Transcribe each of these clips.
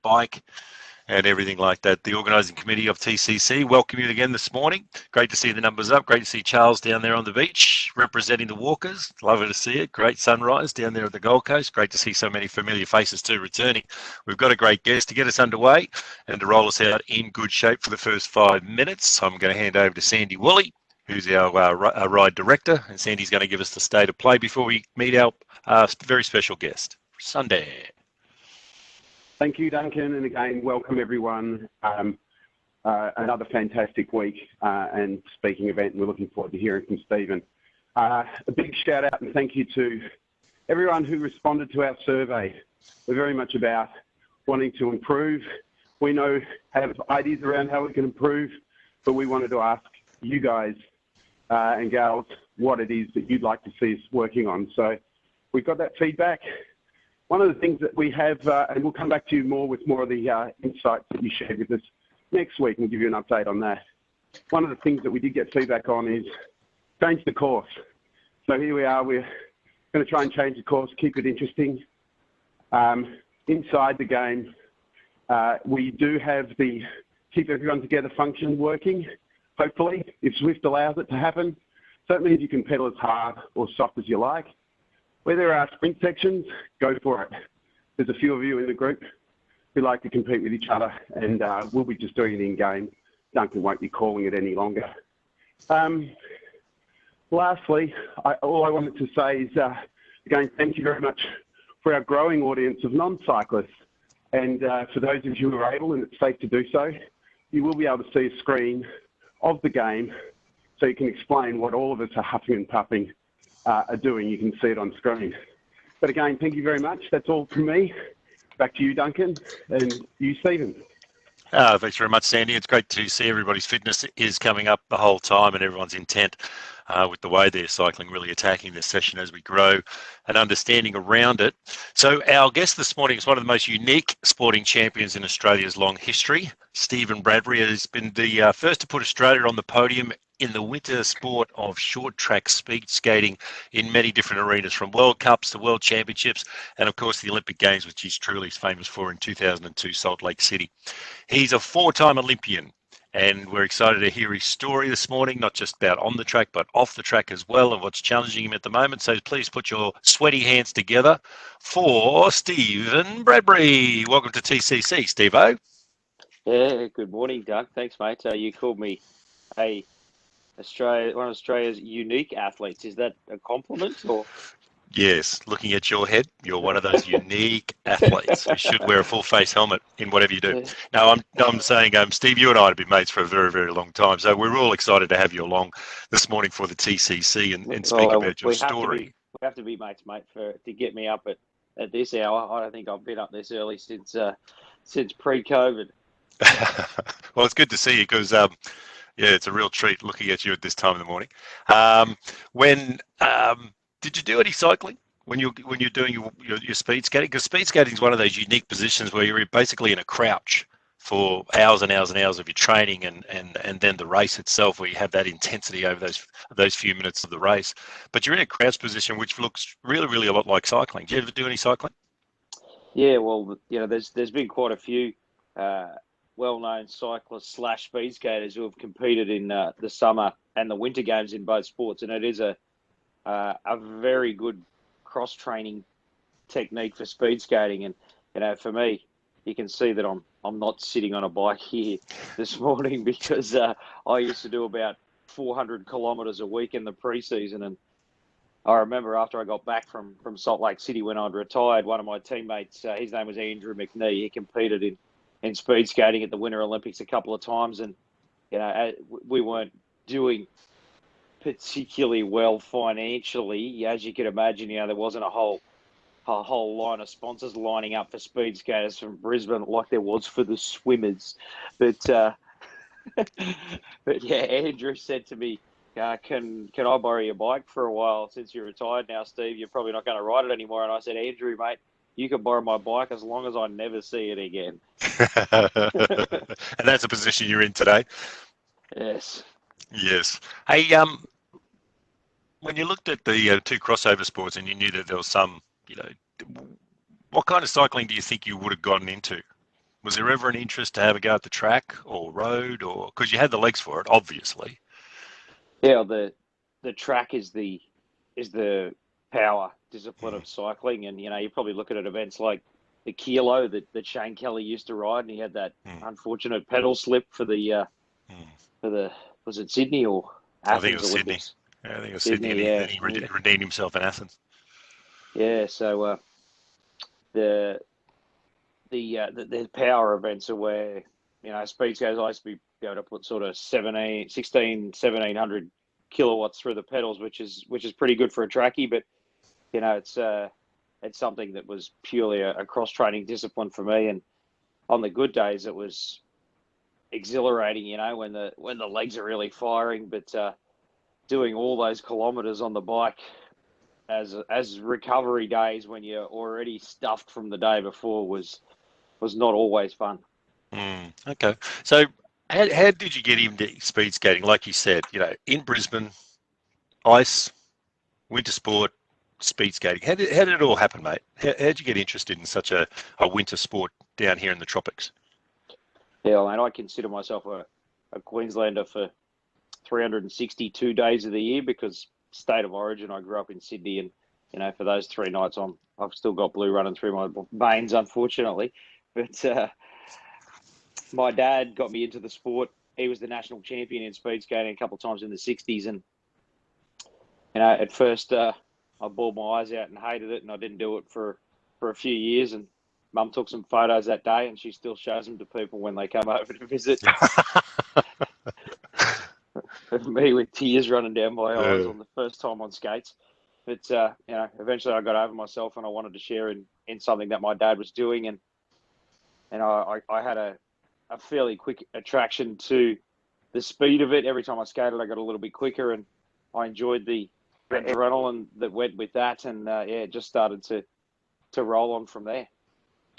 bike and everything like that. The organising committee of TCC welcome you again this morning. Great to see the numbers up. Great to see Charles down there on the beach representing the walkers. Lovely to see it. Great sunrise down there at the Gold Coast. Great to see so many familiar faces too returning. We've got a great guest to get us underway and to roll us out in good shape for the first 5 minutes. I'm going to hand over to Sandy Woolley, who's our ride director, and Sandy's going to give us the state of play before we meet our very special guest, Sunday. Thank you, Duncan, and again, welcome everyone. Another fantastic week and speaking event, and we're looking forward to hearing from Stephen. A big shout out and thank you to everyone who responded to our survey. We're very much about wanting to improve. We have ideas around how we can improve, but we wanted to ask you guys and gals what it is that you'd like to see us working on. So we've got that feedback. One of the things that we have, and we'll come back to you more with more of the insights that you shared with us next week, and we'll give you an update on that. One of the things that we did get feedback on is change the course. So here we are, we're going to try and change the course, keep it interesting. Inside the game, we do have the keep everyone together function working, hopefully, if Zwift allows it to happen. So that means you can pedal as hard or soft as you like. Where there are sprint sections, go for it. There's a few of you in the group who like to compete with each other, and we'll be just doing it in-game. Duncan won't be calling it any longer. Lastly, all I wanted to say is, again, thank you very much for our growing audience of non-cyclists. And for those of you who are able, and it's safe to do so, you will be able to see a screen of the game so you can explain what all of us are huffing and puffing are doing. You can see it on screen. But again, thank you very much. That's all from me. Back to you, Duncan, and you, Stephen. Thanks very much, Sandy. It's great to see everybody's fitness is coming up the whole time and everyone's intent with the way they're cycling, really attacking this session as we grow and understanding around it. So our guest this morning is one of the most unique sporting champions in Australia's long history. Stephen Bradbury has been the first to put Australia on the podium in the winter sport of short track speed skating in many different arenas, from World Cups to World Championships, and of course the Olympic Games, which he's truly famous for in 2002 Salt Lake City. He's a 4-time Olympian, and we're excited to hear his story this morning, not just about on the track, but off the track as well, and what's challenging him at the moment. So please put your sweaty hands together for Stephen Bradbury. Welcome to TCC, Steve-O. Yeah, good morning, Doug. Thanks, mate. You called me one of Australia's unique athletes. Is that a compliment or? Yes, looking at your head, you're one of those unique athletes who should wear a full face helmet in whatever you do. Now, I'm saying, Steve, you and I have been mates for a very, very long time, so we're all excited to have you along this morning for the TCC and speak about your story. We have to be mates, mate, to get me up at this hour. I don't think I've been up this early since pre-COVID. Well, it's good to see you because. Yeah, it's a real treat looking at you at this time in the morning. Did you do any cycling when you're doing your speed skating? Because speed skating is one of those unique positions where you're basically in a crouch for hours and hours and hours of your training, and then the race itself, where you have that intensity over those few minutes of the race. But you're in a crouch position, which looks really, really a lot like cycling. Do you ever do any cycling? Yeah, well, there's been quite a few well-known cyclists / speed skaters who have competed in the summer and the winter games in both sports, and it is a very good cross-training technique for speed skating. And for me, you can see that I'm not sitting on a bike here this morning because I used to do about 400 kilometres a week in the pre-season, and I remember after I got back from Salt Lake City when I'd retired, one of my teammates, his name was Andrew McNee, he competed in speed skating at the Winter Olympics a couple of times, and we weren't doing particularly well financially, as you can imagine. There wasn't a whole line of sponsors lining up for speed skaters from Brisbane like there was for the swimmers. But yeah, Andrew said to me, can I borrow your bike for a while since you're retired now, Steve? You're probably not going to ride it anymore. And I said, Andrew, mate, you can borrow my bike as long as I never see it again. And that's a position you're in today? Yes. Yes. Hey, when you looked at the two crossover sports and you knew that there was some, what kind of cycling do you think you would have gotten into Was there ever an interest to have a go at the track or road, or because you had the legs for it, obviously? Yeah, the track is the power discipline of cycling, and you probably look at events like the Kilo that Shane Kelly used to ride, and he had that unfortunate pedal slip for the was it Sydney or Athens I think it was Olympics? Sydney. Yeah, I think it was Sydney, Sydney, yeah. and he redeemed himself in Athens. Yeah, so the power events are where speed goes. I used to be able to put sort of 1700 kilowatts through the pedals, which is pretty good for a trackie. But it's something that was purely a cross training discipline for me. And on the good days, it was exhilarating. When the legs are really firing. But doing all those kilometers on the bike as recovery days when you're already stuffed from the day before was not always fun. Okay. So how did you get into speed skating? Like you said, in Brisbane, ice, winter sport, speed skating. How did it all happen, mate? How did you get interested in such a winter sport down here in the tropics? Yeah, mate, I consider myself a Queenslander for 362 days of the year because state of origin, I grew up in Sydney, and for those 3 nights I've still got blue running through my veins, unfortunately. But my dad got me into the sport. He was the national champion in speed skating a couple of times in the 60s, and at first I bawled my eyes out and hated it, and I didn't do it for a few years. And Mum took some photos that day, and she still shows them to people when they come over to visit. Me with tears running down my eyes on the first time on skates. But eventually I got over myself, and I wanted to share in something that my dad was doing, and I had a fairly quick attraction to the speed of it. Every time I skated, I got a little bit quicker, and I enjoyed the adrenaline that went with that, and it just started to roll on from there.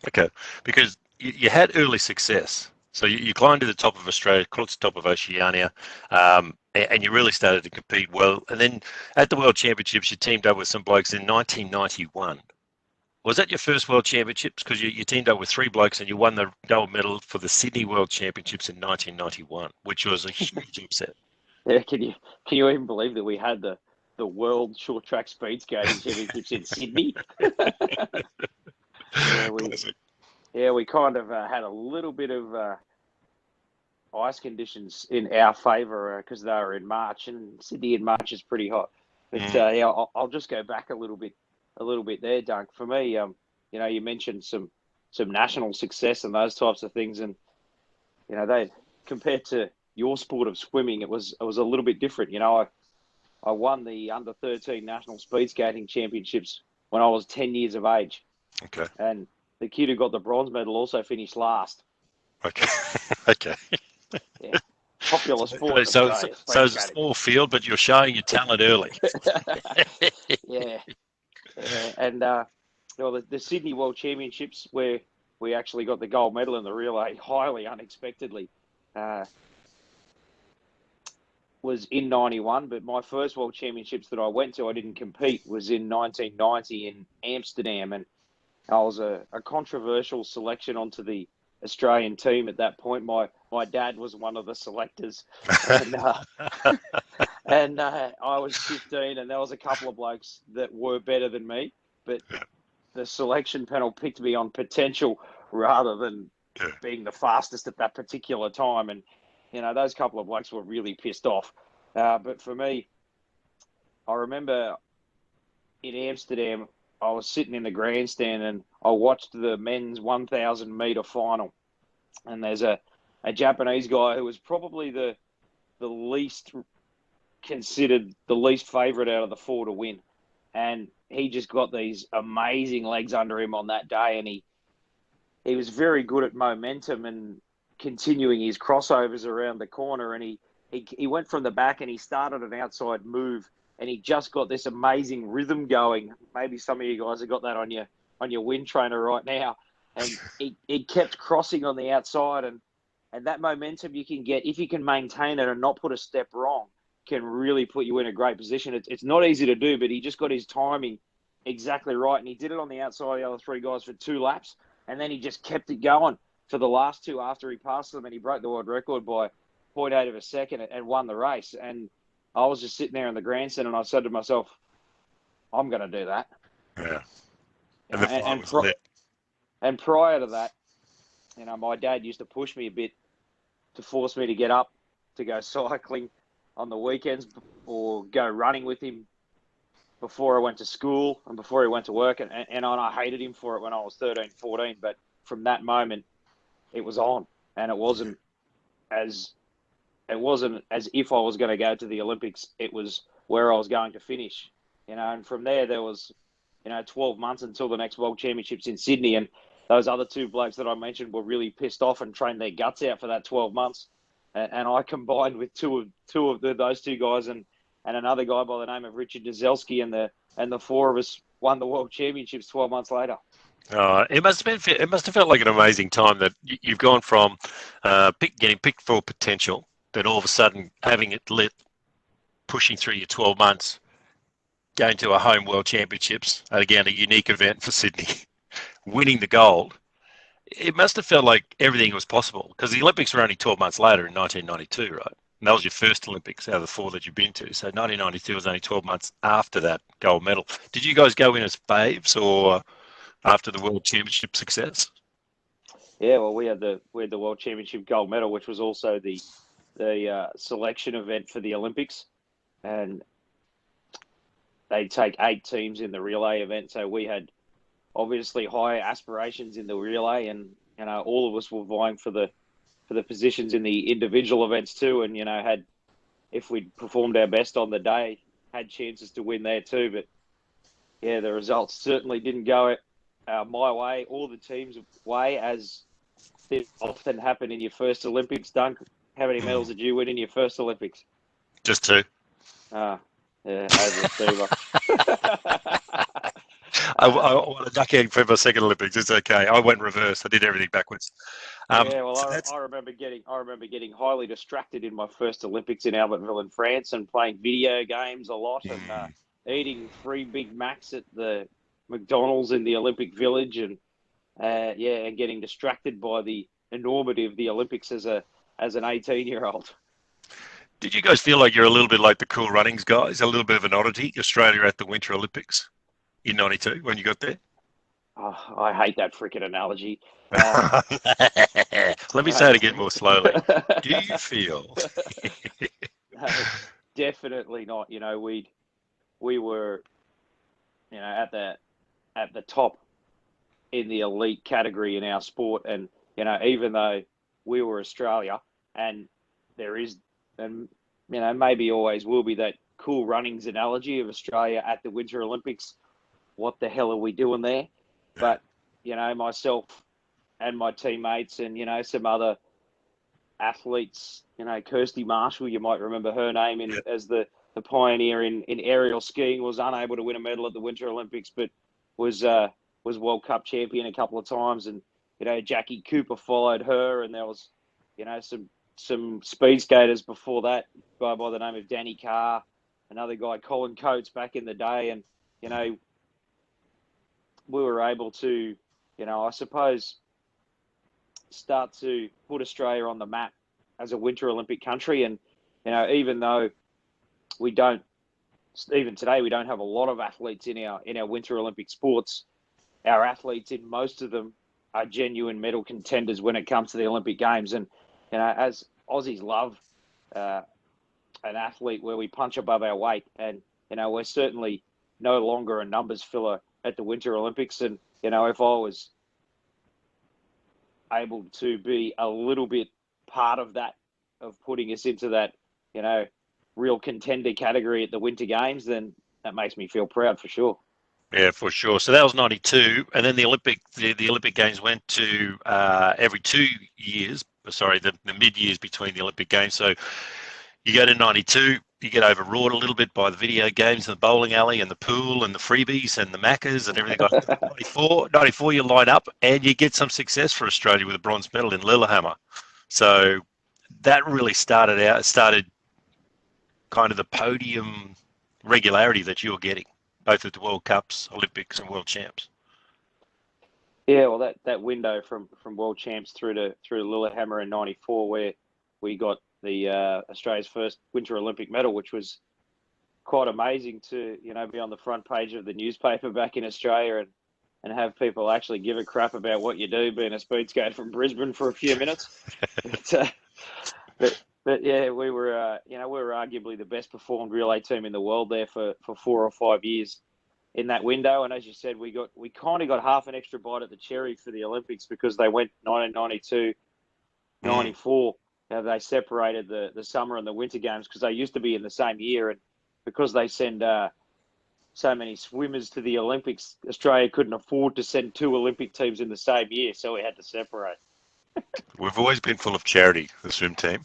Okay, because you had early success. So you climbed to the top of Australia, close to the top of Oceania, and you really started to compete well. And then at the World Championships, you teamed up with some blokes in 1991. Was that your first World Championships? Because you teamed up with 3 blokes and you won the gold medal for the Sydney World Championships in 1991, which was a huge upset. Yeah, can you even believe that we had the World Short Track Speed Skating Championships in Sydney? We kind of had a little bit of ice conditions in our favour because they were in March, and Sydney in March is pretty hot. But I'll just go back a little bit there, Dunk. For me, you mentioned some national success and those types of things, and they compared to your sport of swimming, it was a little bit different. I won the under 13 national speed skating championships when I was 10 years of age. Okay. And the kid who got the bronze medal also finished last. Okay. Okay. Yeah. Popular sport. So it's a small field, but you're showing your talent early. Yeah. And the Sydney World Championships, where we actually got the gold medal in the relay highly unexpectedly, was in 91. But my first World Championships that I went to, I didn't compete, was in 1990 in Amsterdam. And I was a controversial selection onto the Australian team at that point. My dad was one of the selectors, and I was 15, and there was a couple of blokes that were better than me, but the selection panel picked me on potential rather than being the fastest at that particular time. And those couple of blokes were really pissed off. But for me, I remember in Amsterdam, I was sitting in the grandstand and I watched the men's 1,000 metre final. And there's a Japanese guy who was probably the least considered, the least favourite out of the 4 to win. And he just got these amazing legs under him on that day. And he was very good at momentum and continuing his crossovers around the corner. And he went from the back and he started an outside move. And he just got this amazing rhythm going. Maybe some of you guys have got that on your wind trainer right now. And he kept crossing on the outside. And that momentum you can get, if you can maintain it and not put a step wrong, can really put you in a great position. It's not easy to do, but he just got his timing exactly right. And he did it on the outside of the other 3 guys for 2 laps. And then he just kept it going. for the last two after he passed them, and he broke the world record by 0.8 of a second and won the race. And I was just sitting there in the grandstand, and I said to myself, I'm going to do that. Yeah. You And know, the fire was lit. and prior to that, my dad used to push me a bit to force me to get up to go cycling on the weekends or go running with him before I went to school and before he went to work. And I hated him for it when I was 13, 14. But from that moment, it was on. And it wasn't as if I was going to go to the Olympics. It was where I was going to finish. And from there was, 12 months until the next World Championships in Sydney. And those other two blokes that I mentioned were really pissed off and trained their guts out for that 12 months. And I combined with those two guys and another guy by the name of Richard Nizelski, and the four of us won the World Championships 12 months later. It must have felt like an amazing time that you've gone from getting picked for potential, then all of a sudden having it lit, pushing through your 12 months, going to a home World Championships, and again, a unique event for Sydney, winning the gold. It must have felt like everything was possible, because the Olympics were only 12 months later in 1992, right? And that was your first Olympics out of the four that you've been to. So 1992 was only 12 months after that gold medal. Did you guys go in as faves or after the World Championship success? Yeah, well, we had the World Championship gold medal, which was also the selection event for the Olympics, and they take 8 teams in the relay event. So we had obviously high aspirations in the relay, and all of us were vying for the positions in the individual events too. And if we'd performed our best on the day, had chances to win there too. But yeah, the results certainly didn't go my way or the team's way, as it often happened in your first Olympics. Dunk, how many medals did you win in your first Olympics? Just 2. Yeah, overachiever. I won a duck egg for my second Olympics. It's okay. I went reverse. I did everything backwards. I remember getting highly distracted in my first Olympics in Albertville in France, and playing video games a lot, and eating 3 Big Macs at the McDonald's in the Olympic Village, and and getting distracted by the enormity of the Olympics as an 18-year-old. Did you guys feel like you're a little bit like the Cool Runnings guys, a little bit of an oddity? Australia at the Winter Olympics in 92 when you got there? Oh, I hate that freaking analogy. Let me say it again more slowly. Do you feel? No, definitely not. We were, at the top in the elite category in our sport, and even though we were Australia, and there is, and maybe always will be, that Cool Runnings analogy of Australia at the Winter Olympics. What the hell are we doing there? But myself and my teammates and some other athletes, Kirsty Marshall, you might remember her name as the pioneer in aerial skiing, was unable to win a medal at the Winter Olympics, but was World Cup champion a couple of times. And Jackie Cooper followed her, and there was some speed skaters before that, by the name of Danny Carr, another guy, Colin Coates, back in the day. And we were able to, I suppose, start to put Australia on the map as a Winter Olympic country. And, even though even today, we don't have a lot of athletes in our Winter Olympic sports, our athletes in most of them are genuine medal contenders when it comes to the Olympic Games. And, as Aussies love an athlete where we punch above our weight, and, we're certainly no longer a numbers filler at the Winter Olympics. And, if I was able to be a little bit part of that, of putting us into that, real contender category at the Winter Games, then that makes me feel proud for sure. Yeah, for sure. So that was 92, and then the Olympic Games went to every 2 years. Sorry, the mid years between the Olympic Games. So you go to 92, you get overwrought a little bit by the video games and the bowling alley and the pool and the freebies and the Maccas and everything like that. 94, you line up and you get some success for Australia with a bronze medal in Lillehammer. So that really started kind of the podium regularity that you're getting, both at the World Cups, Olympics and World Champs. Yeah, well, that window from world champs through to Lillehammer in '94, where we got the Australia's first Winter Olympic medal, which was quite amazing to be on the front page of the newspaper back in Australia and have people actually give a crap about what you do, being a speed skater from Brisbane for a few minutes. But yeah, we were we were arguably the best performed relay team in the world there for 4 or 5 years in that window. And as you said, we kind of got half an extra bite at the cherry for the Olympics because they went 1992, 94. They separated the summer and the winter games because they used to be in the same year, and because they send so many swimmers to the Olympics, Australia couldn't afford to send 2 Olympic teams in the same year, so we had to separate. We've always been full of charity, the swim team,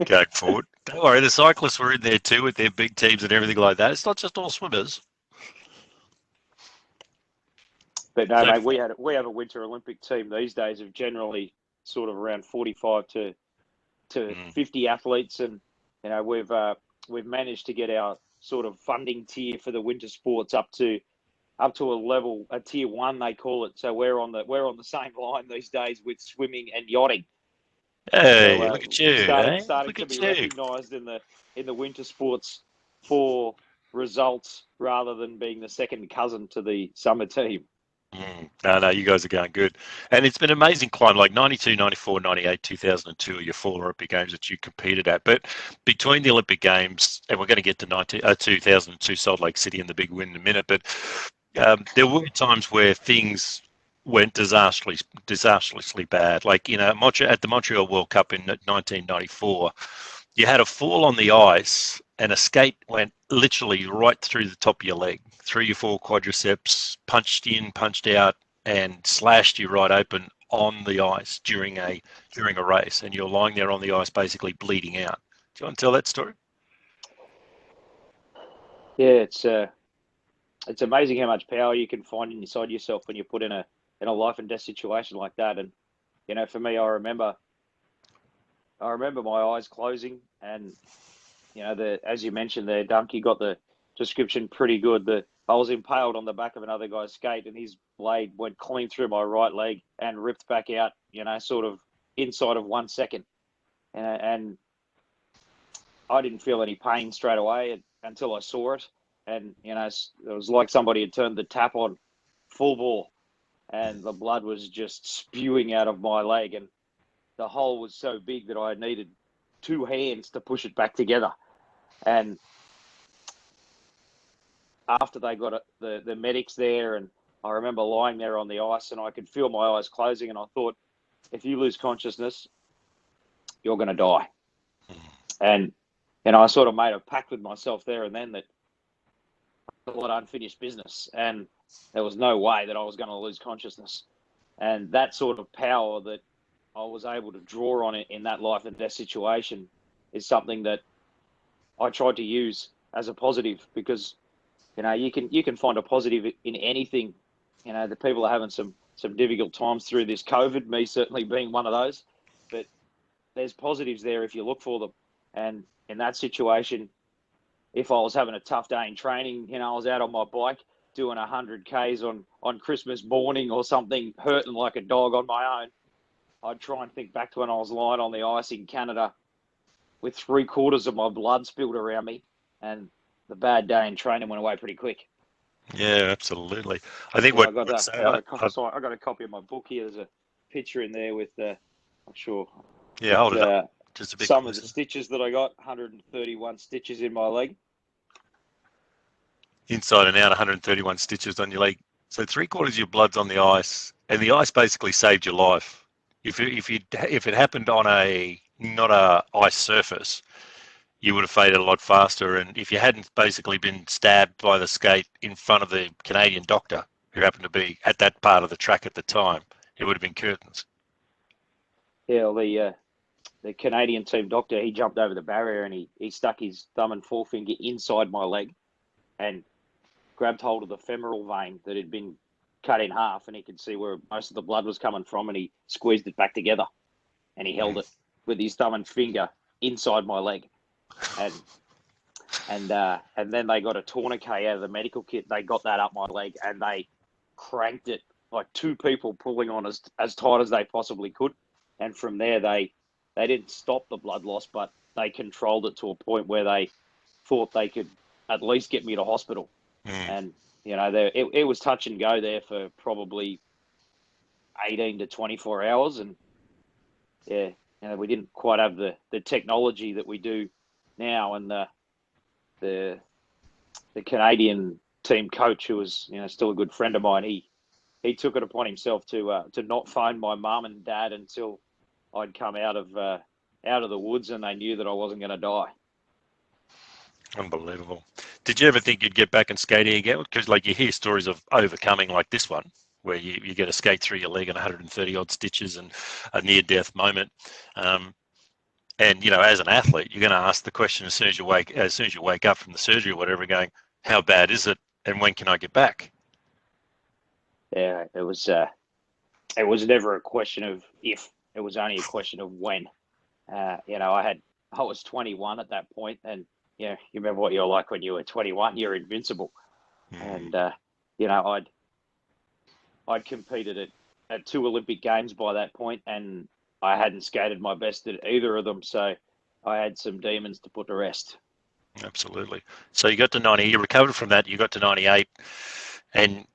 going forward. Don't worry, the cyclists were in there too with their big teams and everything like that. It's not just all swimmers. But no, mate, we have a Winter Olympic team these days of generally sort of around 45 to 50 athletes, and we've managed to get our sort of funding tier for the winter sports up to a level, a tier 1 they call it. So we're on the same line these days with swimming and yachting. Hey, so, look at you! Starting Look to at be you. recognised in the winter sports for results rather than being the second cousin to the summer team. No, you guys are going good. And it's been an amazing climb, like 92, 94, 98, 2002 are your 4 Olympic Games that you competed at. But between the Olympic Games, and we're going to get to 2002 Salt Lake City and the big win in a minute, but there were times where things went disastrously bad. Like, at the Montreal World Cup in 1994, you had a fall on the ice and a skate went literally right through the top of your leg, through your 4 quadriceps, punched in, punched out, and slashed you right open on the ice during a race, and you're lying there on the ice basically bleeding out. Do you want to tell that story? Yeah, it's amazing how much power you can find inside yourself when you're put in a life and death situation like that. And for me, I remember my eyes closing, and as you mentioned there, Dunk, you got the description pretty good. I was impaled on the back of another guy's skate, and his blade went clean through my right leg and ripped back out, sort of inside of 1 second. And I didn't feel any pain straight away until I saw it. And, it was like somebody had turned the tap on full bore, and the blood was just spewing out of my leg. And the hole was so big that I needed 2 hands to push it back together. And after they got the medics there, and I remember lying there on the ice, and I could feel my eyes closing, and I thought, if you lose consciousness, you're going to die. And I sort of made a pact with myself there and then that a lot of unfinished business, and there was no way that I was going to lose consciousness. And that sort of power that I was able to draw on it in that life and death situation is something that I tried to use as a positive, because you can find a positive in anything. The people are having some difficult times through this COVID, me certainly being one of those, but there's positives there if you look for them. And in that situation, if I was having a tough day in training, I was out on my bike doing 100 Ks on Christmas morning or something, hurting like a dog on my own, I'd try and think back to when I was lying on the ice in Canada with 3/4 of my blood spilled around me, and the bad day in training went away pretty quick. Yeah, absolutely. I think I got a copy of my book here. There's a picture in there with I'm sure. Yeah, hold it up. Just a bit some closer. of the stitches that I got, 131 stitches in my leg. Inside and out, 131 stitches on your leg. So 3/4 of your blood's on the ice, and the ice basically saved your life. If it happened on not a ice surface, you would have faded a lot faster. And if you hadn't basically been stabbed by the skate in front of the Canadian doctor, who happened to be at that part of the track at the time, it would have been curtains. Yeah, well, the Canadian team doctor, he jumped over the barrier and he stuck his thumb and forefinger inside my leg and grabbed hold of the femoral vein that had been cut in half, and he could see where most of the blood was coming from, and he squeezed it back together, and he held it with his thumb and finger inside my leg. And then they got a tourniquet out of the medical kit. They got that up my leg, and they cranked it like two people pulling on as tight as they possibly could. And from there, they didn't stop the blood loss, but they controlled it to a point where they thought they could at least get me to hospital. And, you know, it was touch and go there for probably 18 to 24 hours. And, yeah, you know, we didn't quite have the technology that we do now. And the Canadian team coach, who was, you know, still a good friend of mine, he took it upon himself to not phone my mum and dad until I'd come out of the woods and they knew that I wasn't going to die. Unbelievable. Did you ever think you'd get back and skating again? Because like you hear stories of overcoming like this one, where you get a skate through your leg and 130 odd stitches and a near-death moment. And you know, as an athlete, you're going to ask the question as soon as you wake up from the surgery or whatever, going, how bad is it, and when can I get back? Yeah, it was never a question of if; it was only a question of when. You know, I was 21 at that point, and you remember what you're like when you were 21. You're invincible, and you know, I'd competed at 2 Olympic Games by that point, and I hadn't skated my best at either of them, so I had some demons to put to rest. Absolutely. So you got to 90. You recovered from that. You got to 98, and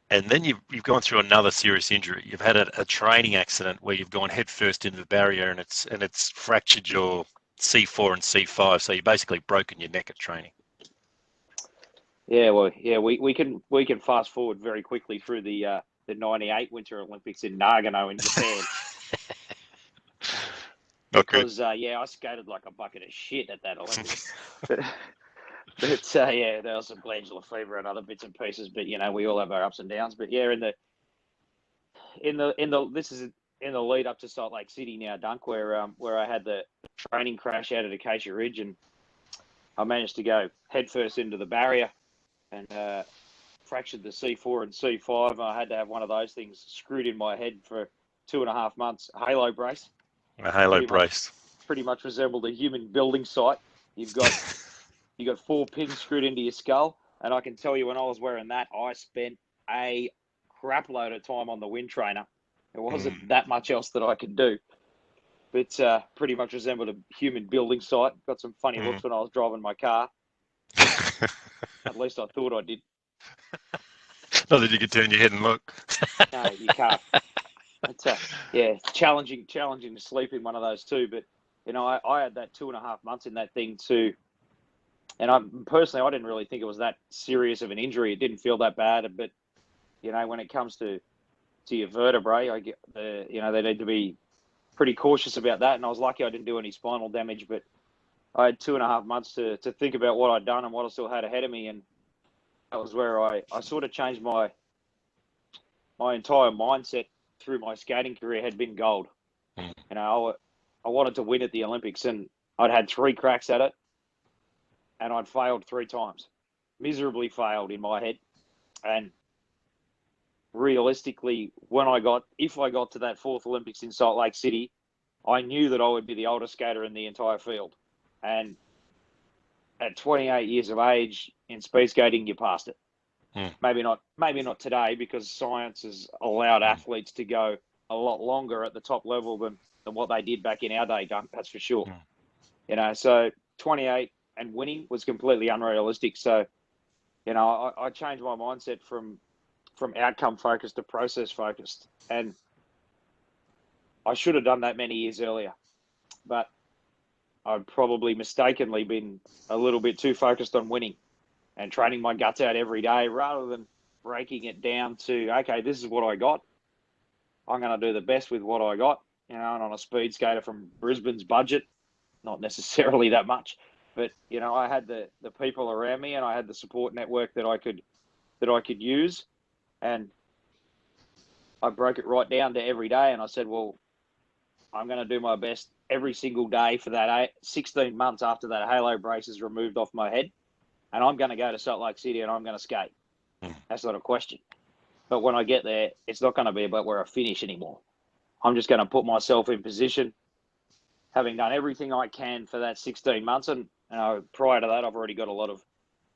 then you've gone through another serious injury. You've had a training accident where you've gone headfirst into the barrier, and it's fractured your C4 and C5. So you basically broken your neck at training. Yeah, well, yeah, we can fast forward very quickly through the 98 Winter Olympics in Nagano in Japan. Because I skated like a bucket of shit at that Olympics. but yeah, there was some glandular fever and other bits and pieces. But you know, we all have our ups and downs. But yeah, this is in the lead up to Salt Lake City now, Dunk, where I had the training crash out at Acacia Ridge, and I managed to go headfirst into the barrier and fractured the C4 and C5. And I had to have one of those things screwed in my head for 2.5 months. A halo brace. A halo brace. Pretty much resembled a human building site. You've got 4 pins screwed into your skull, and I can tell you when I was wearing that, I spent a crap load of time on the wind trainer. There wasn't that much else that I could do. But pretty much resembled a human building site. Got some funny looks when I was driving my car. At least I thought I did. Not that you could turn your head and look. No, you can't. But, yeah, challenging to sleep in one of those too. But, you know, I had that 2.5 months in that thing too. And I didn't really think it was that serious of an injury. It didn't feel that bad. But, you know, when it comes to your vertebrae, they need to be pretty cautious about that. And I was lucky I didn't do any spinal damage. But I had 2.5 months to think about what I'd done and what I still had ahead of me. And that was where I sort of changed my entire mindset through my skating career. Had been gold. You know, I wanted to win at the Olympics, and I'd had 3 cracks at it, and I'd failed 3 times, miserably failed in my head. And realistically, if I got to that 4th Olympics in Salt Lake City, I knew that I would be the oldest skater in the entire field. And at 28 years of age in speed skating, you passed it. Maybe not today, because science has allowed athletes to go a lot longer at the top level than what they did back in our day, Dunk, that's for sure. You know, so 28 and winning was completely unrealistic. So, you know, I changed my mindset from outcome focused to process focused. And I should have done that many years earlier. But I'd probably mistakenly been a little bit too focused on winning and training my guts out every day, rather than breaking it down to, okay, this is what I got. I'm going to do the best with what I got. You know, and on a speed skater from Brisbane's budget, not necessarily that much, but you know, I had the people around me, and I had the support network that I could use, and I broke it right down to every day. And I said, well, I'm going to do my best every single day for that 16 months after that halo brace is removed off my head. And I'm going to go to Salt Lake City and I'm going to skate. That's not a question. But when I get there, it's not going to be about where I finish anymore. I'm just going to put myself in position, having done everything I can for that 16 months. And prior to that, I've already got a lot of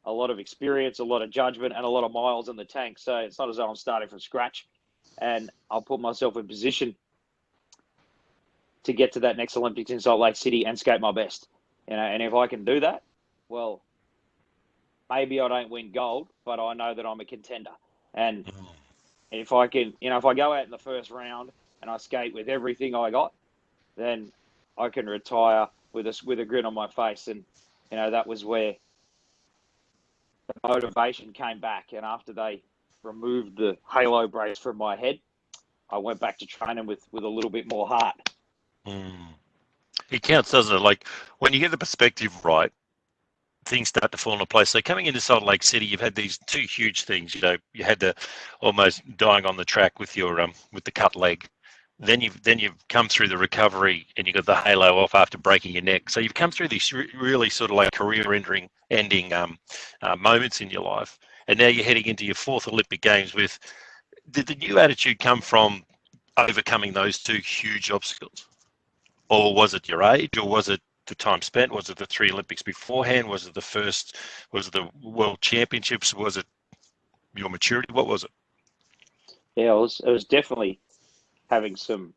a lot of experience, a lot of judgment, and a lot of miles in the tank. So it's not as though I'm starting from scratch, and I'll put myself in position to get to that next Olympics in Salt Lake City and skate my best. And if I can do that, well, maybe I don't win gold, but I know that I'm a contender. And if I can, if I go out in the first round and I skate with everything I got, then I can retire with a grin on my face. And that was where the motivation came back. And after they removed the halo brace from my head, I went back to training with a little bit more heart. It counts, doesn't it? Like when you get the perspective right, things start to fall into place. So coming into Salt Lake City, you've had these two huge things. You had the almost dying on the track with your with the cut leg. Then you've come through the recovery and you got the halo off after breaking your neck. So you've come through these really sort of like career-ending moments in your life, and now you're heading into your fourth Olympic Games. Did the new attitude come from overcoming those two huge obstacles, or was it your age, or was it the time spent? Was it the 3 Olympics beforehand? Was it the World Championships? Was it your maturity? What was it? Yeah, it was definitely having some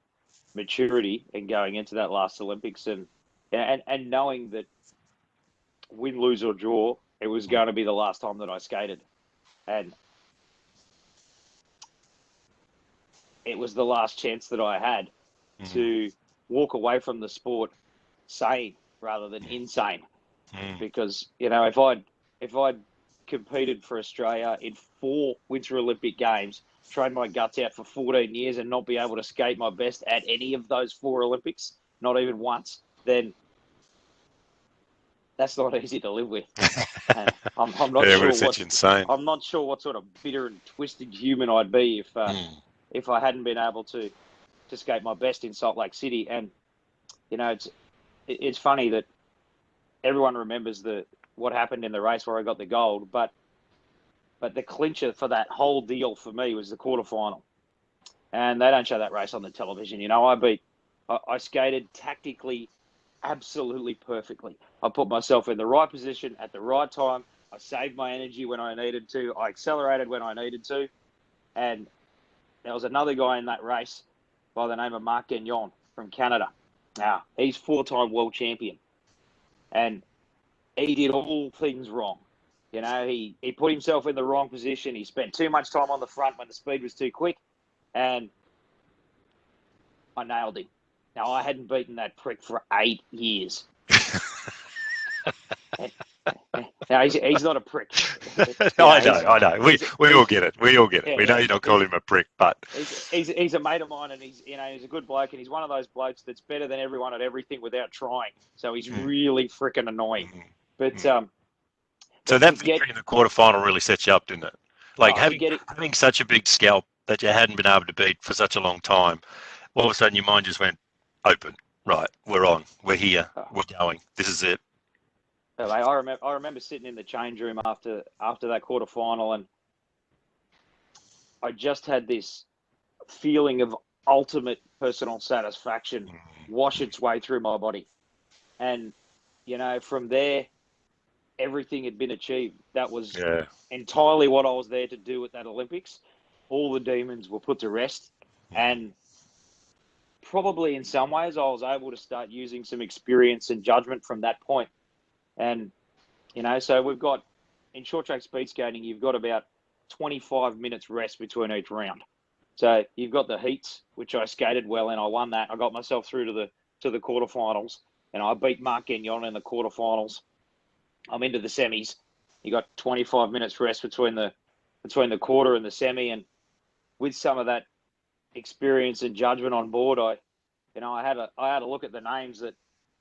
maturity and going into that last Olympics and knowing that win, lose or draw, it was going to be the last time that I skated. And it was the last chance that I had to walk away from the sport sane rather than insane. Because, if I'd competed for Australia in 4 Winter Olympic Games, trained my guts out for 14 years and not be able to skate my best at any of those 4 Olympics, not even once, then that's not easy to live with. And I'm not sure I'm not sure what sort of bitter and twisted human I'd be if I hadn't been able to skate my best in Salt Lake City. And it's funny that everyone remembers what happened in the race where I got the gold, but the clincher for that whole deal for me was the quarterfinal. And they don't show that race on the television. I skated tactically absolutely perfectly. I put myself in the right position at the right time. I saved my energy when I needed to. I accelerated when I needed to. And there was another guy in that race by the name of Marc Gagnon from Canada. Now, he's 4-time world champion. And he did all things wrong. He put himself in the wrong position. He spent too much time on the front when the speed was too quick. And I nailed him. Now, I hadn't beaten that prick for 8 years. Now, he's not a prick. I know. We all get it. We all get it. We know you don't call him a prick, but he's a mate of mine, and he's a good bloke, and he's one of those blokes that's better than everyone at everything without trying. So he's really freaking annoying. But so that victory in the quarterfinal really set you up, didn't it? Like having such a big scalp that you hadn't been able to beat for such a long time, all of a sudden your mind just went open. Right, we're on. We're here. We're going. This is it. I remember sitting in the change room after that quarterfinal, and I just had this feeling of ultimate personal satisfaction wash its way through my body. And, from there, everything had been achieved. That was entirely what I was there to do at that Olympics. All the demons were put to rest. And probably in some ways, I was able to start using some experience and judgment from that point. And, so we've got, in short track speed skating, you've got about 25 minutes rest between each round. So you've got the heats, which I skated well, and I won that. I got myself through to the quarterfinals, and I beat Marc Gagnon in the quarterfinals. I'm into the semis. You got 25 minutes rest between the quarter and the semi, and with some of that experience and judgment on board, I had a look at the names that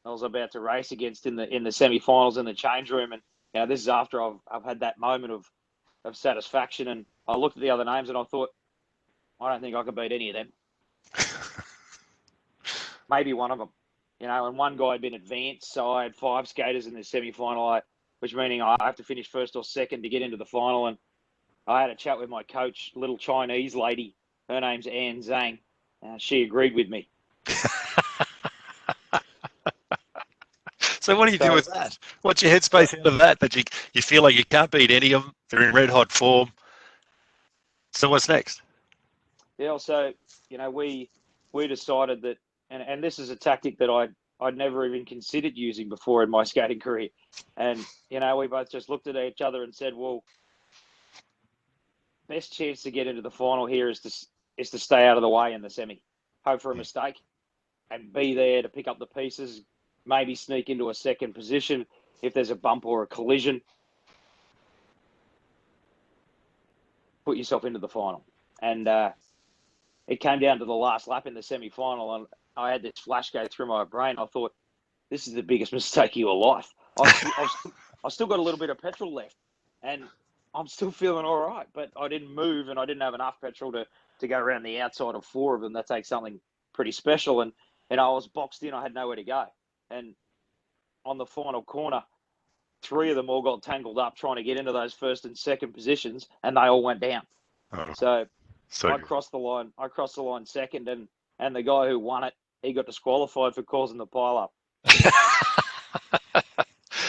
I was about to race against in the semi-finals in the change room, and this is after I've had that moment of satisfaction, and I looked at the other names and I thought, I don't think I could beat any of them. Maybe one of them, and one guy had been advanced, so I had 5 skaters in the semi-final, which meaning I have to finish first or second to get into the final. And I had a chat with my coach, little Chinese lady. Her name's Anne Zhang. She agreed with me. So what do you do with that? What's your headspace out of that? That you feel like you can't beat any of them. They're in red hot form. So what's next? Yeah, so we decided that, and this is a tactic that I'd never even considered using before in my skating career, and we both just looked at each other and said, well, best chance to get into the final here is to stay out of the way in the semi, hope for a mistake, and be there to pick up the pieces, maybe sneak into a second position if there's a bump or a collision. Put yourself into the final. And it came down to the last lap in the semi-final, and I had this flash go through my brain. I thought, this is the biggest mistake of your life. I've still got a little bit of petrol left, and I'm still feeling all right, but I didn't move, and I didn't have enough petrol to go around the outside of 4 of them. That takes something pretty special, and I was boxed in. I had nowhere to go. And on the final corner, 3 of them all got tangled up trying to get into those first and second positions, and they all went down. Oh, so I good. crossed the line. I crossed the line second, and the guy who won it, he got disqualified for causing the pile up.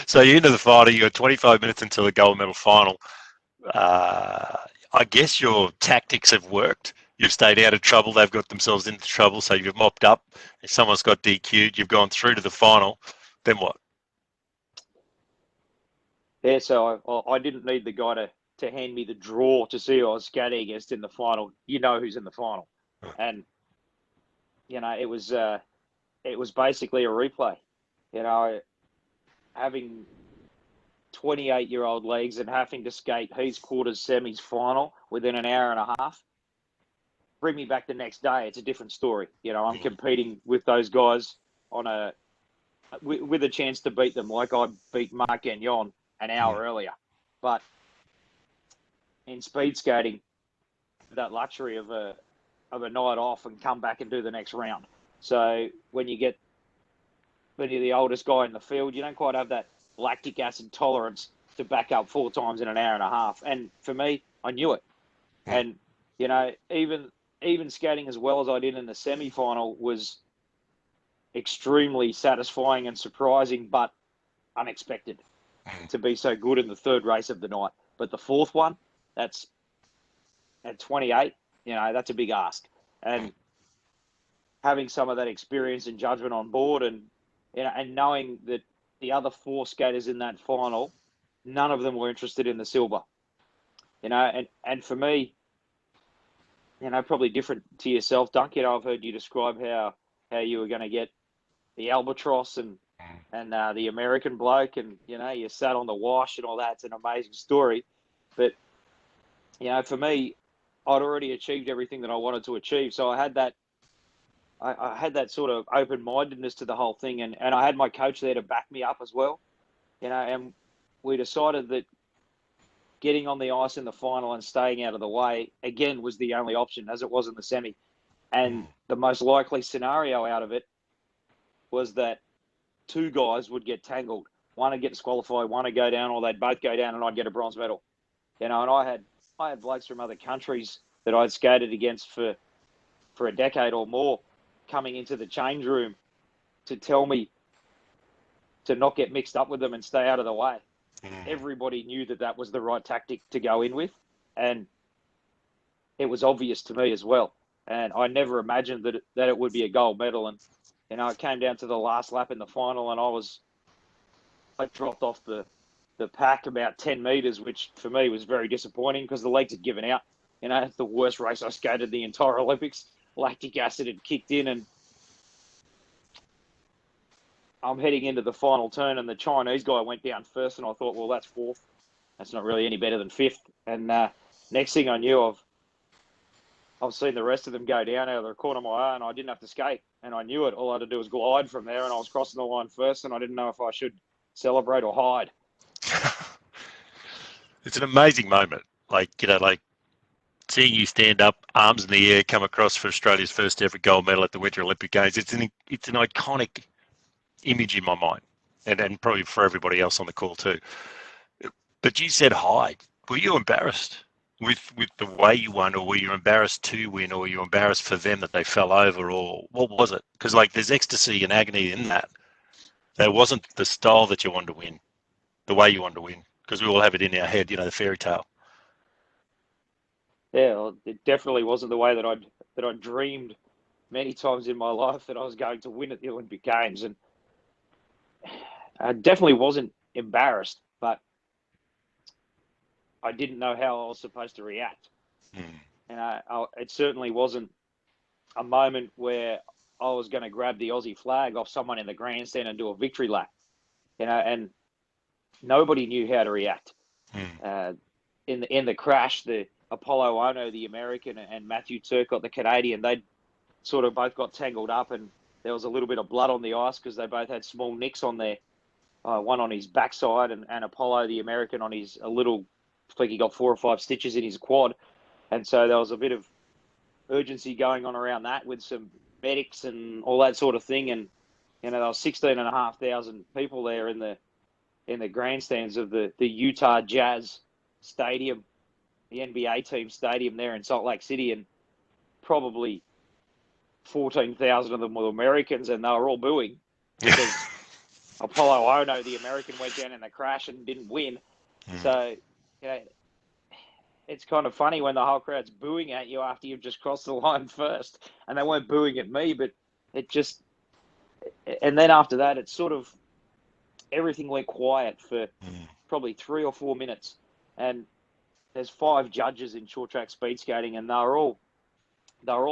So you're into the final. You got 25 minutes until the gold medal final. I guess your tactics have worked. You've stayed out of trouble. They've got themselves into trouble, so you've mopped up. If someone's got DQ'd, you've gone through to the final. Then what? Yeah, so I didn't need the guy to hand me the draw to see who I was skating against in the final. You know who's in the final, and it was basically a replay. Having 28-year-old legs and having to skate heats, quarters, semis, final within an hour and a half. Bring me back the next day, it's a different story. I'm competing with those guys with a chance to beat them, like I beat Mark Gagnon an hour earlier. But in speed skating, that luxury of a night off and come back and do the next round. So when you're the oldest guy in the field, you don't quite have that lactic acid tolerance to back up 4 times in an hour and a half. And for me, I knew it. And even skating as well as I did in the semi-final was extremely satisfying and surprising, but unexpected to be so good in the 3rd race of the night. But the 4th one, that's at 28, that's a big ask. And having some of that experience and judgment on board, and knowing that the other 4 skaters in that final, none of them were interested in the silver. And for me, probably different to yourself, Duncan. I've heard you describe how you were going to get the albatross and the American bloke, and you sat on the wash and all that. It's an amazing story, but for me, I'd already achieved everything that I wanted to achieve. So I had that sort of open-mindedness to the whole thing, and I had my coach there to back me up as well. And we decided that getting on the ice in the final and staying out of the way, again, was the only option, as it was in the semi. And the most likely scenario out of it was that 2 guys would get tangled. One would get disqualified, one would go down, or they'd both go down, and I'd get a bronze medal. And I had blokes from other countries that I'd skated against for a decade or more coming into the change room to tell me to not get mixed up with them and stay out of the way. Everybody knew that was the right tactic to go in with, and it was obvious to me as well. And I never imagined that it would be a gold medal. And it came down to the last lap in the final, and I dropped off the pack about 10 meters, which for me was very disappointing because the legs had given out. It's the worst race I skated the entire Olympics. Lactic acid had kicked in, and I'm heading into the final turn, and the Chinese guy went down first, and I thought, well, that's 4th. That's not really any better than 5th. And next thing I knew, I've seen the rest of them go down out of the corner of my eye, and I didn't have to skate, and I knew it. All I had to do was glide from there, and I was crossing the line first, and I didn't know if I should celebrate or hide. It's an amazing moment. Like seeing you stand up, arms in the air, come across for Australia's first ever gold medal at the Winter Olympic Games. It's an iconic image in my mind, and probably for everybody else on the call too. But you said hide. Were you embarrassed with the way you won, or were you embarrassed to win, or were you embarrassed for them that they fell over, or what was it? Because there's ecstasy and agony in that. That wasn't the style that you wanted to win, the way you wanted to win, because we all have it in our head, the fairy tale. Yeah, well, it definitely wasn't the way that I dreamed many times in my life that I was going to win at the Olympic Games, and I definitely wasn't embarrassed, but I didn't know how I was supposed to react. And it certainly wasn't a moment where I was going to grab the Aussie flag off someone in the grandstand and do a victory lap, and nobody knew how to react. In the crash, the Apollo Ono, the American, and Matthew Turcott, the Canadian, they sort of both got tangled up, and there was a little bit of blood on the ice because they both had small nicks on their, one on his backside, and Apollo, the American, on his I think he got 4 or 5 stitches in his quad. And so there was a bit of urgency going on around that with some medics and all that sort of thing. And, there was 16,500 people there in the grandstands of the Utah Jazz Stadium, the NBA team stadium there in Salt Lake City. And probably 14,000 of them were Americans, and they were all booing because Apollo Ono, the American, went down in the crash and didn't win. So, it's kind of funny when the whole crowd's booing at you after you've just crossed the line first, and they weren't booing at me, but and then after that, it's sort of, everything went quiet for probably 3 or 4 minutes, and there's 5 judges in short track speed skating, and they were all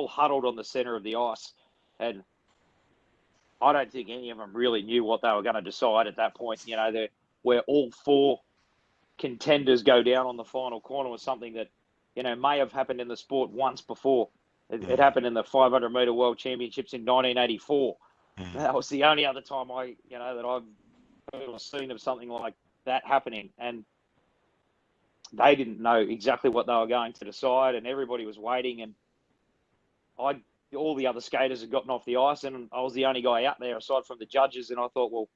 huddled on the center of the ice, and I don't think any of them really knew what they were going to decide at that point. Where all 4 contenders go down on the final corner was something that, may have happened in the sport once before. It happened in the 500-meter World Championships in 1984. That was the only other time that I've heard or seen of something like that happening. And they didn't know exactly what they were going to decide, and everybody was waiting. And all the other skaters had gotten off the ice, and I was the only guy out there aside from the judges. And I thought, well,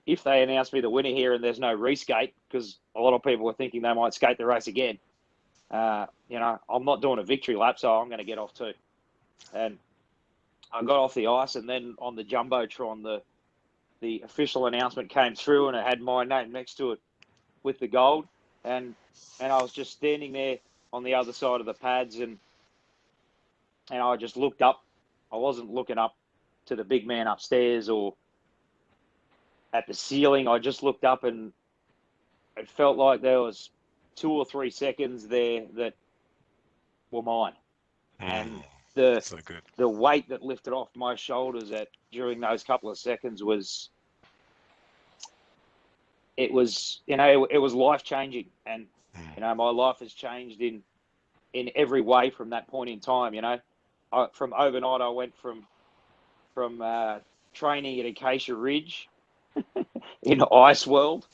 if they announce me the winner here and there's no reskate, because a lot of people were thinking they might skate the race again, I'm not doing a victory lap, so I'm going to get off too. And I got off the ice, and then on the Jumbotron, the official announcement came through, and it had my name next to it with the gold. And I was just standing there on the other side of the pads, and I just looked up. I wasn't looking up to the big man upstairs or at the ceiling. I just looked up, and it felt like there was 2 or 3 seconds there that were mine. And the weight that lifted off my shoulders during those couple of seconds was life-changing. And, my life has changed in every way from that point in time. From overnight, I went from training at Acacia Ridge in Ice World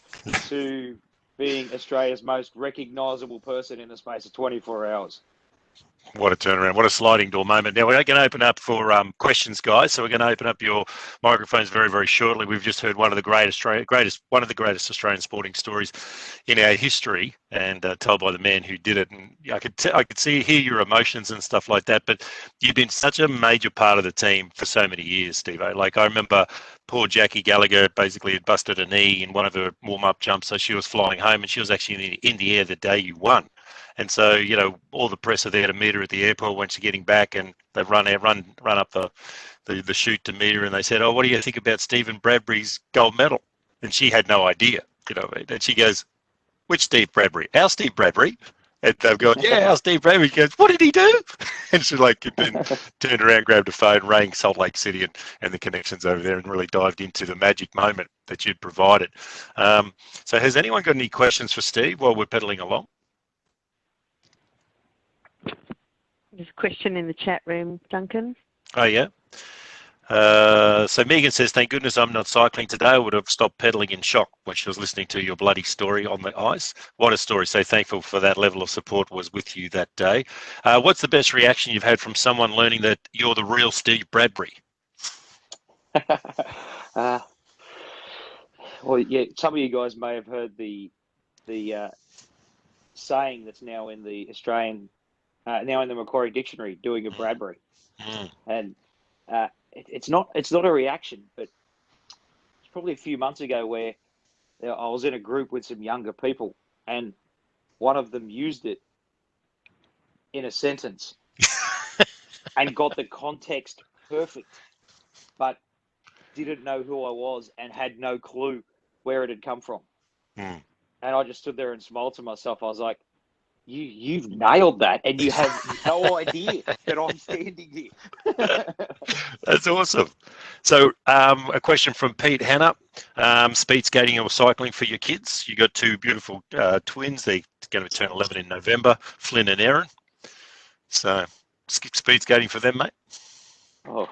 to being Australia's most recognisable person in the space of 24 hours. What a turnaround. What a sliding door moment. Now, we're going to open up for questions, guys. So we're going to open up your microphones very, very shortly. We've just heard one of the greatest Australian sporting stories in our history, and told by the man who did it. And I could hear your emotions and stuff like that. But you've been such a major part of the team for so many years, Steve-O. Like, I remember poor Jackie Gallagher basically had busted a knee in one of her warm-up jumps. So she was flying home, and she was actually in the air the day you won. And so, all the press are there to meet her at the airport when she's getting back, and they run up the chute to meet her, and they said, "Oh, what do you think about Stephen Bradbury's gold medal?" And she had no idea, And she goes, "Which Steve Bradbury? Our Steve Bradbury?" And they've gone, "Yeah, our Steve Bradbury." He goes, "What did he do?" And she then turned around, grabbed a phone, rang Salt Lake City and the connections over there, and really dived into the magic moment that you'd provided. So has anyone got any questions for Steve while we're pedaling along? There's a question in the chat room, Duncan. Oh, yeah. So Megan says, "Thank goodness I'm not cycling today. I would have stopped pedaling in shock when she was listening to your bloody story on the ice." What a story. So thankful for that level of support was with you that day. What's the best reaction you've had from someone learning that you're the real Steve Bradbury? Well, yeah, some of you guys may have heard the saying that's now in the Australian, now in the Macquarie Dictionary, doing a Bradbury. And it's not a reaction, but probably a few months ago where I was in a group with some younger people, and one of them used it in a sentence and got the context perfect, but didn't know who I was and had no clue where it had come from. Mm. And I just stood there and smiled to myself. I was like, you've nailed that, and you have no idea that I'm standing here. That's awesome. So a question from Pete Hanna. Speed skating or cycling for your kids? You got two beautiful twins. They're going to turn 11 in November, Flynn and Aaron. So speed skating for them, mate? Oh,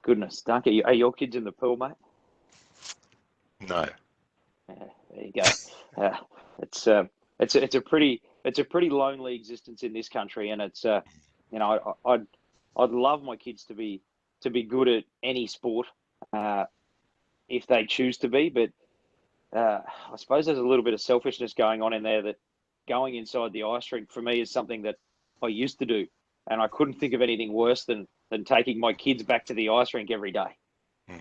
goodness. Duncan, are your kids in the pool, mate? No. There you go. It's a pretty lonely existence in this country, and it's I'd love my kids to be good at any sport if they choose to be, but I suppose there's a little bit of selfishness going on in there, that going inside the ice rink for me is something that I used to do, and I couldn't think of anything worse than taking my kids back to the ice rink every day. Mm.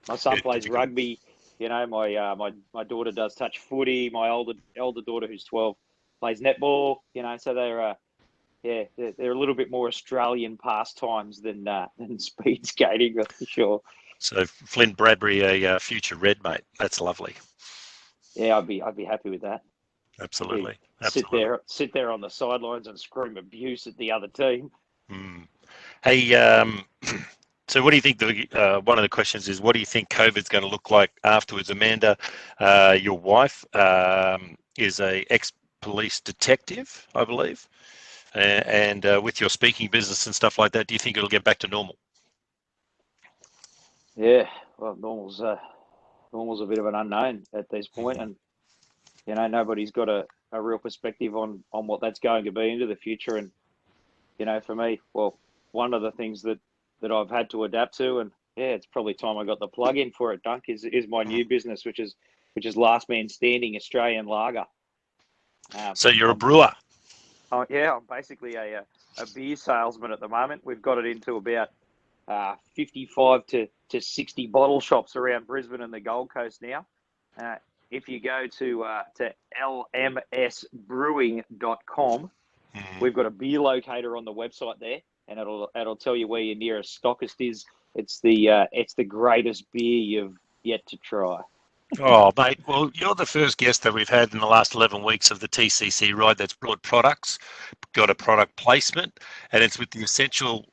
My son plays rugby. You know, my daughter does touch footy. My older daughter, who's 12, plays netball. You know, so they're a little bit more Australian pastimes than speed skating, that's for sure. So Flynn Bradbury, a future red, mate. That's lovely. Yeah, I'd be happy with that. Absolutely. Sit there on the sidelines and scream abuse at the other team. Mm. Hey, so what do you think? One of the questions is, what do you think COVID's going to look like afterwards? Amanda, your wife, is a ex-police detective, I believe, and with your speaking business and stuff like that, do you think it'll get back to normal? Yeah, well, normal's a bit of an unknown at this point, and you know, nobody's got a real perspective on what that's going to be into the future. And you know, for me, well, one of the things that I've had to adapt to, and yeah, it's probably time I got the plug in for it, Dunk, is my new business, which is Last Man Standing Australian Lager. So you're a brewer? Yeah, I'm basically a beer salesman at the moment. We've got it into about 55 to 60 bottle shops around Brisbane and the Gold Coast now. If you go to lmsbrewing.com, we've got a beer locator on the website there, and it'll tell you where your nearest stockist is. It's the greatest beer you've yet to try. Oh, mate, well, you're the first guest that we've had in the last 11 weeks of the TCC ride that's brought products, got a product placement, and it's with the essential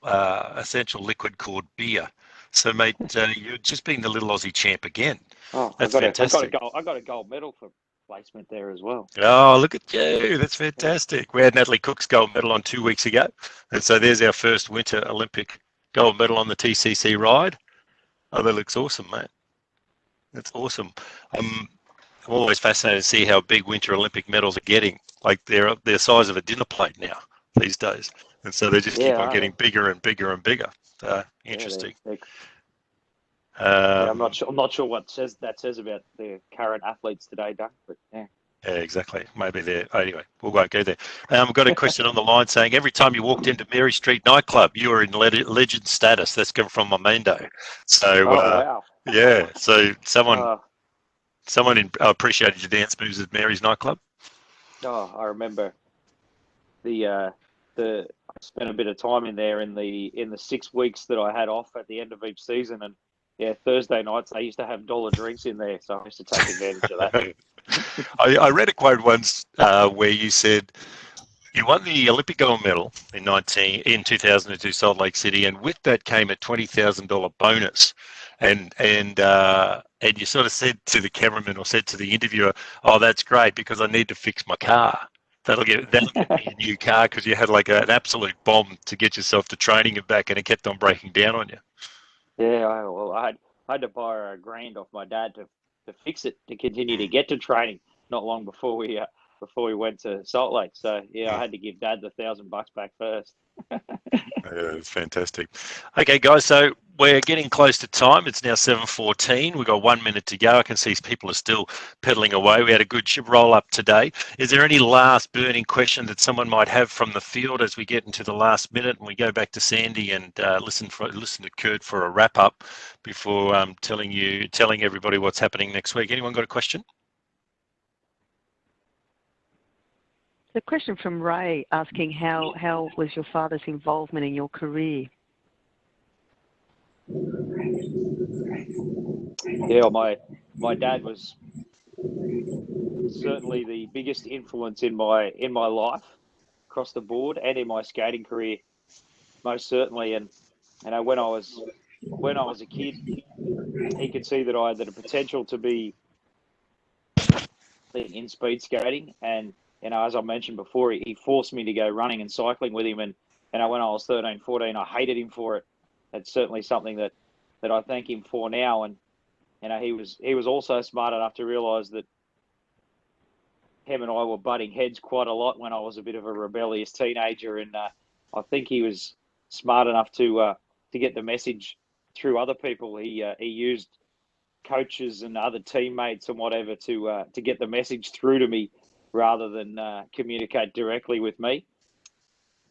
liquid called beer. So, mate, you're just being the little Aussie champ again. Oh, that's fantastic. I got a gold medal for placement there as well. Oh, look at you. That's fantastic. We had Natalie Cook's gold medal on 2 weeks ago. And so there's our first Winter Olympic gold medal on the TCC ride. Oh, that looks awesome, mate. That's awesome. I'm always fascinated to see how big Winter Olympic medals are getting. Like they're the size of a dinner plate now these days. And so they just keep on getting bigger and bigger and bigger. Interesting. I'm not sure what that says about the current athletes today, Doug, but yeah. Yeah, exactly. Maybe there. Anyway, we won't go there. I've got a question on the line saying, every time you walked into Mary Street nightclub, you were in legend status. That's come from Armando. So, wow. Yeah. So someone appreciated your dance moves at Mary's nightclub. Oh, I remember I spent a bit of time in there in the 6 weeks that I had off at the end of each season, and yeah, Thursday nights they used to have dollar drinks in there, so I used to take advantage of that. I read a quote once where you said you won the Olympic gold medal in 2002 Salt Lake City, and with that came a $20,000 bonus. And you sort of said to the cameraman or said to the interviewer, "Oh, that's great because I need to fix my car. That'll get me a new car," because you had like an absolute bomb to get yourself to training and back, and it kept on breaking down on you. Yeah, I had to borrow $1,000 off my dad to fix it to continue to get to training. Not long before we went to Salt Lake, so yeah, I had to give Dad the $1,000 back first. Yeah, it's fantastic. Okay, guys, so we're getting close to time. It's now 7:14. We've got 1 minute to go. I can see people are still pedaling away. We had a good roll up today. Is there any last burning question that someone might have from the field as we get into the last minute and we go back to Sandy and listen to Kurt for a wrap up before telling everybody what's happening next week? Anyone got a question? The question from Ray asking how was your father's involvement in your career? Yeah, my dad was certainly the biggest influence in my life across the board and in my skating career, most certainly. And when I was a kid, he could see that I had the potential to be in speed skating, and as I mentioned before, he forced me to go running and cycling with him. And when I was 13, 14, I hated him for it. It's certainly something that I thank him for now. And he was also smart enough to realise that him and I were butting heads quite a lot when I was a bit of a rebellious teenager. And I think he was smart enough to get the message through other people. He used coaches and other teammates and whatever to get the message through to me rather than communicate directly with me.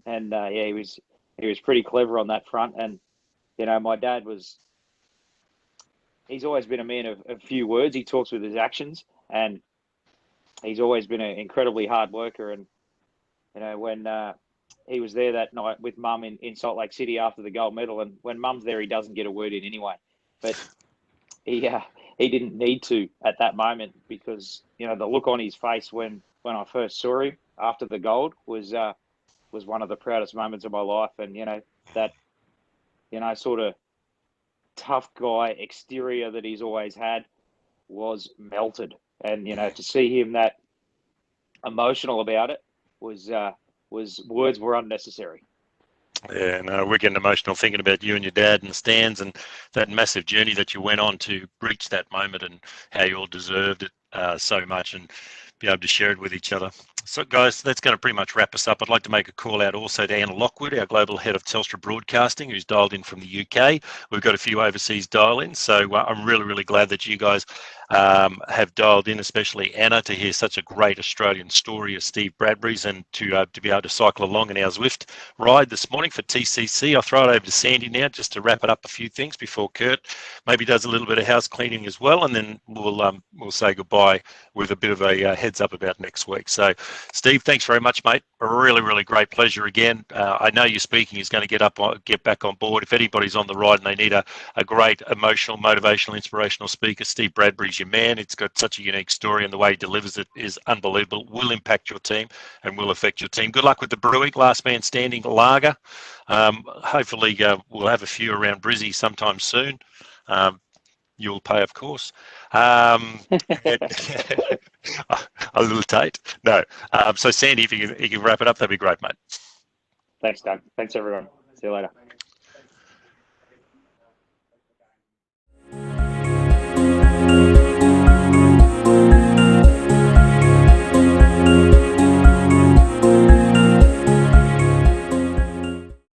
And he was pretty clever on that front. And my dad he's always been a man of few words. He talks with his actions, and he's always been an incredibly hard worker. And when he was there that night with Mum in Salt Lake City after the gold medal, and when Mum's there, he doesn't get a word in anyway. But he didn't need to at that moment, because the look on his face when I first saw him after the gold was one of the proudest moments of my life. And that sort of tough guy exterior that he's always had was melted. And to see him that emotional about it was words were unnecessary. Yeah, no, we're getting emotional thinking about you and your dad in the stands and that massive journey that you went on to reach that moment and how you all deserved it so much, and be able to share it with each other. So, guys, that's going to pretty much wrap us up. I'd like to make a call out also to Anna Lockwood, our global head of Telstra Broadcasting, who's dialed in from the UK. We've got a few overseas dial-ins, so I'm really, really glad that you guys have dialed in, especially Anna, to hear such a great Australian story of Steve Bradbury's, and to be able to cycle along in our Zwift ride this morning for TCC. I'll throw it over to Sandy now just to wrap it up a few things before Kurt maybe does a little bit of house cleaning as well, and then we'll say goodbye with a bit of a heads up about next week. So, Steve, thanks very much, mate. A really, really great pleasure again. I know your speaking is going to get back on board. If anybody's on the ride and they need a great emotional, motivational, inspirational speaker, Steve Bradbury's your man. It's got such a unique story, and the way he delivers it is unbelievable. Will impact your team and will affect your team. Good luck with the brewing, last man standing lager. Hopefully we'll have a few around Brizzy sometime soon. You'll pay, of course. A little Tate. No. So, Sandy, if you can wrap it up, that'd be great, mate. Thanks, Doug. Thanks, everyone. See you later.